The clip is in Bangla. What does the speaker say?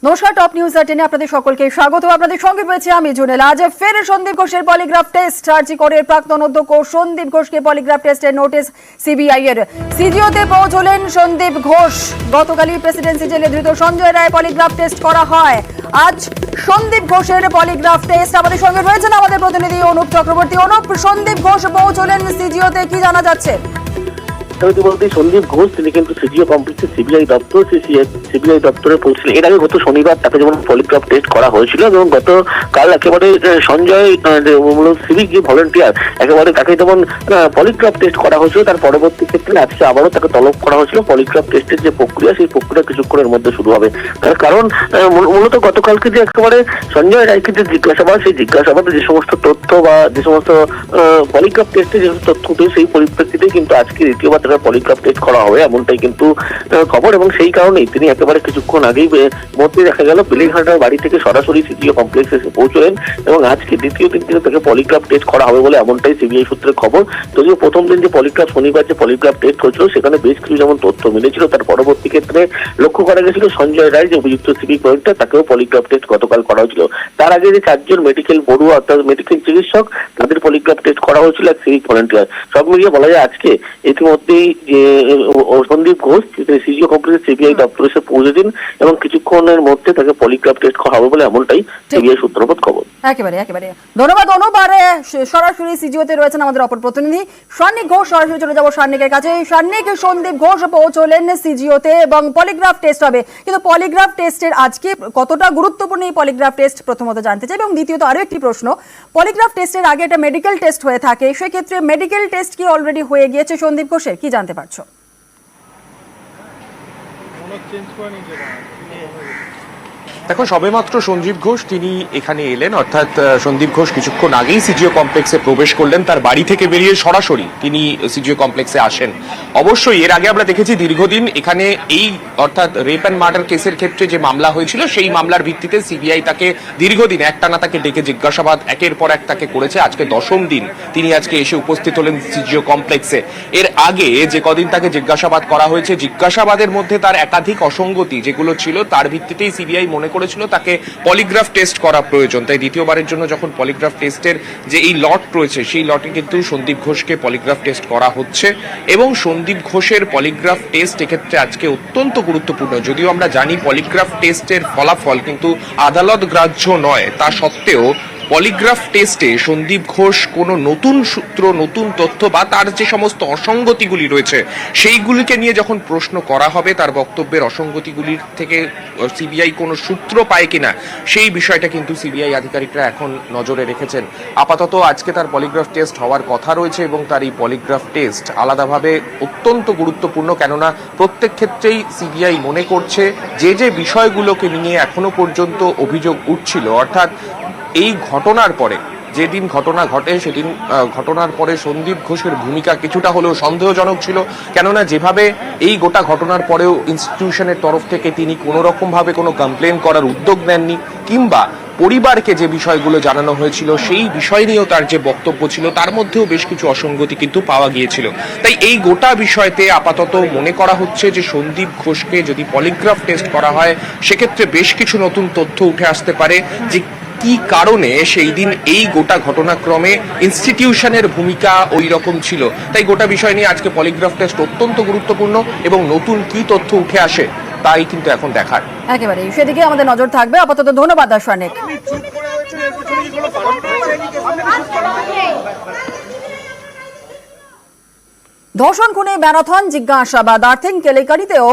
নমস্কার, টপ নিউজ 18 আপনাদের সকলকে স্বাগত। আপনাদের সঙ্গে রয়েছে আমি জুনেল। আজ ফের সন্দীপ ঘোষের পলিগ্রাফ টেস্ট। আরজি করের প্রাক্তন অধ্যক্ষ সন্দীপ ঘোষকে পলিগ্রাফ টেস্টের নোটিশ সিবিআই এর। সিজিওতে পৌঁছলেন সন্দীপ ঘোষ। গতকালই প্রেসিডেন্সি জেলে ধৃত সঞ্জয় রায় পলিগ্রাফ টেস্ট করা হয়। আজ সন্দীপ ঘোষের পলিগ্রাফ টেস্ট। আমাদের সঙ্গে রয়েছেন আমাদের প্রতিনিধি অনুপ চক্রবর্তী। অনুপ, সন্দীপ ঘোষ পৌঁছলেন সিজিওতে, কি জানা যাচ্ছে? বলতে সন্দীপ ঘোষ তিনি কিন্তু সিজিও কমপ্লেক্সে সিবিআই দপ্তরে পৌঁছলেন। এর আগে গত শনিবার তাকে যেমন পলিগ্রাফ টেস্ট করা হয়েছিল এবং গতকাল একেবারে সঞ্জয় সিভিক যে ভলেন্টিয়ার একেবারে তাকে যেমন পলিগ্রাফ টেস্ট করা হয়েছিল, তার পরবর্তী ক্ষেত্রে আজকে আবারও তাকে তলব করা হয়েছিল। পলিগ্রাফ টেস্টের যে প্রক্রিয়া, সেই প্রক্রিয়া কিছুক্ষণের মধ্যে শুরু হবে। তার কারণ মূলত গতকালকে যে একেবারে সঞ্জয় রায়কে যে জিজ্ঞাসাবাদ, সেই জিজ্ঞাসাবাদে যে সমস্ত তথ্য বা যে সমস্ত পলিগ্রাফ টেস্টে যে তথ্য উঠে, সেই পরিপ্রেক্ষিতে কিন্তু আজকে দ্বিতীয়বার পলিগ্রাফ টেস্ট করা হবে এমনটাই কিন্তু খবর। এবং সেই কারণেই তিনি একেবারে কিছুক্ষণ আগেই মধ্যে দেখা গেল বেলেঘাটার বাড়ি থেকে সরাসরি সিজিও কমপ্লেক্সে এসে পৌঁছলেন এবং আজকে দ্বিতীয় দিন থেকে তাকে পলিগ্রাফ টেস্ট করা হবে বলে এমনটাই সিবিআই সূত্রের খবর। যদিও প্রথম দিন যে পলিগ্রাফ শনিবার যে পলিগ্রাফ টেস্ট হয়েছিল, সেখানে বেশ কিছু যেমন তথ্য মিলেছিল, তার পরবর্তী ক্ষেত্রে লক্ষ্য করা গেছিল সঞ্জয় রায় যে অভিযুক্ত সিভিক ভলেন্টিয়ার, তাকেও পলিগ্রাফ টেস্ট গতকাল করা হয়েছিল। তার আগে যে 4 জন মেডিকেল পড়ুয়া অর্থাৎ মেডিকেল চিকিৎসক, তাদের পলিগ্রাফ টেস্ট করা হয়েছিল এক সিভিক ভলেন্টিয়ার। সব মিলিয়ে বলা যায় আজকে ইতিমধ্যেই যে সন্দীপ ঘোষ সিজিও কমপ্লেক্সে সিবিআই দপ্তরে এসে পৌঁছে দিন এবং কিছুক্ষণের মধ্যে তাকে পলিগ্রাফ টেস্ট করা হবে বলে এমনটাই সিবিআই সূত্রপাত খবর। একেবারে ধন্যবাদ অনুপ। আর সরাসরি সিজিওতে রয়েছেন আমাদের অপর প্রতিনিধি সান্নিক ঘোষ। সরাসরি চলে যাবো সান্নিকের কাছে। সান্নিক, সন্দীপ ঘোষ পৌঁছলেন সিজিওতে এবং পলিগ্রাফ টেস্ট হবে, কিন্তু পলিগ্রাফ টেস্টের আজকে কতটা গুরুত্বপূর্ণ এই পলিগ্রাফ টেস্ট প্রথমত জানতে চাই, এবং দ্বিতীয়ত আরো একটি প্রশ্ন, পলিগ্রাফ টেস্টের আগে একটা মেডিকেল টেস্ট হয়ে থাকে, সেক্ষেত্রে মেডিকেল টেস্ট কি অলরেডি হয়ে গিয়েছে সন্দীপ ঘোষের, কি জানতে পারছো? দেখো, সবেমাত্র সঞ্জীব ঘোষ তিনি এখানে এলেন, অর্থাৎ সন্দীপ ঘোষ কিছুক্ষণ আগেই সিজিও কমপ্লেক্সে প্রবেশ করলেন। তার বাড়ি থেকে বেরিয়ে সরাসরি তিনি সিজিও কমপ্লেক্সে আসেন। অবশ্যই এর আগে আমরা দেখেছি দীর্ঘদিন এখানে এই অর্থাৎ রেপ অ্যান্ড মার্ডার কেসের ক্ষেত্রে যে মামলা হয়েছিল, সেই মামলার ভিত্তিতে সিবিআই তাকে দীর্ঘদিন একটানা তাকে ডেকে জিজ্ঞাসাবাদ একের পর এক তাকে করেছে। আজকে 10ম দিন তিনি আজকে এসে উপস্থিত হলেন সিজিও কমপ্লেক্সে। এর আগে যে কদিন তাকে জিজ্ঞাসাবাদ করা হয়েছে, জিজ্ঞাসাবাদের মধ্যে তার একাধিক অসঙ্গতি যেগুলো ছিল, তার ভিত্তিতেই সিবিআই মনে করেছিল তাকে পলিগ্রাফ টেস্ট করা প্রয়োজন। তাই দ্বিতীয়বারের জন্য যখন পলিগ্রাফ টেস্টের যে এই লট রয়েছে, সেই লটে কিন্তু সন্দীপ ঘোষকে পলিগ্রাফ টেস্ট করা হচ্ছে এবং সন্দীপ ঘোষের পলিগ্রাফ টেস্ট এক্ষেত্রে আজকে অত্যন্ত গুরুত্বপূর্ণ। যদিও আমরা জানি পলিগ্রাফ টেস্টের ফলাফল কিন্তু আদালত গ্রাহ্য নয়, তা সত্ত্বেও পলিগ্রাফ টেস্টে সন্দীপ ঘোষ কোনো নতুন সূত্র, নতুন তথ্য বা তার যে সমস্ত অসঙ্গতিগুলি রয়েছে, সেইগুলিকে নিয়ে যখন প্রশ্ন করা হবে, তার বক্তব্যের অসঙ্গতিগুলির থেকে সিবিআই কোনো সূত্র পায় কিনা, সেই বিষয়টা কিন্তু সিবিআই আধিকারিকরা এখন নজরে রেখেছেন। আপাতত আজকে তার পলিগ্রাফ টেস্ট হওয়ার কথা রয়েছে এবং তার এই পলিগ্রাফ টেস্ট আলাদাভাবে অত্যন্ত গুরুত্বপূর্ণ, কেননা প্রত্যেক ক্ষেত্রেই সিবিআই মনে করছে যে যে বিষয়গুলোকে নিয়ে এখনো পর্যন্ত অভিযোগ উঠছিল, অর্থাৎ এই ঘটনার পরে যেদিন ঘটনা ঘটে, সেদিন ঘটনার পরে সন্দীপ ঘোষের ভূমিকা কিছুটা হলেও সন্দেহজনক ছিল, কেননা যেভাবে এই গোটা ঘটনার পরেও ইনস্টিটিউশনের তরফ থেকে তিনি কোনো রকমভাবে কোনো কমপ্লেন করার উদ্যোগ নেননি, কিংবা পরিবারকে যে বিষয়গুলো জানানো হয়েছিল সেই বিষয় নিয়েও তার যে বক্তব্য ছিল, তার মধ্যেও বেশ কিছু অসঙ্গতি কিন্তু পাওয়া গিয়েছিল। তাই এই গোটা বিষয়তে আপাতত মনে করা হচ্ছে যে সন্দীপ ঘোষকে যদি পলিগ্রাফ টেস্ট করা হয়, সেক্ষেত্রে বেশ কিছু নতুন তথ্য উঠে আসতে পারে যে কি কারণে সেই দিন এই গোটা ঘটনাক্রমে ইনস্টিটিউশনের ভূমিকা ওই রকম ছিল। তাই গোটা বিষয় নিয়ে আজকে পলিগ্রাফ টেস্ট অত্যন্ত গুরুত্বপূর্ণ এবং নতুন কি তথ্য উঠে আসে তাই কিন্তু এখন দেখার। একেবারে সেদিকে আমাদের নজর থাকবে। আপাতত ধন্যবাদ দর্শক। ধর্ষণ খুনে ম্যারাথন জিজ্ঞাসাবাদ, আর্থিং কেলেঙ্কারিতেও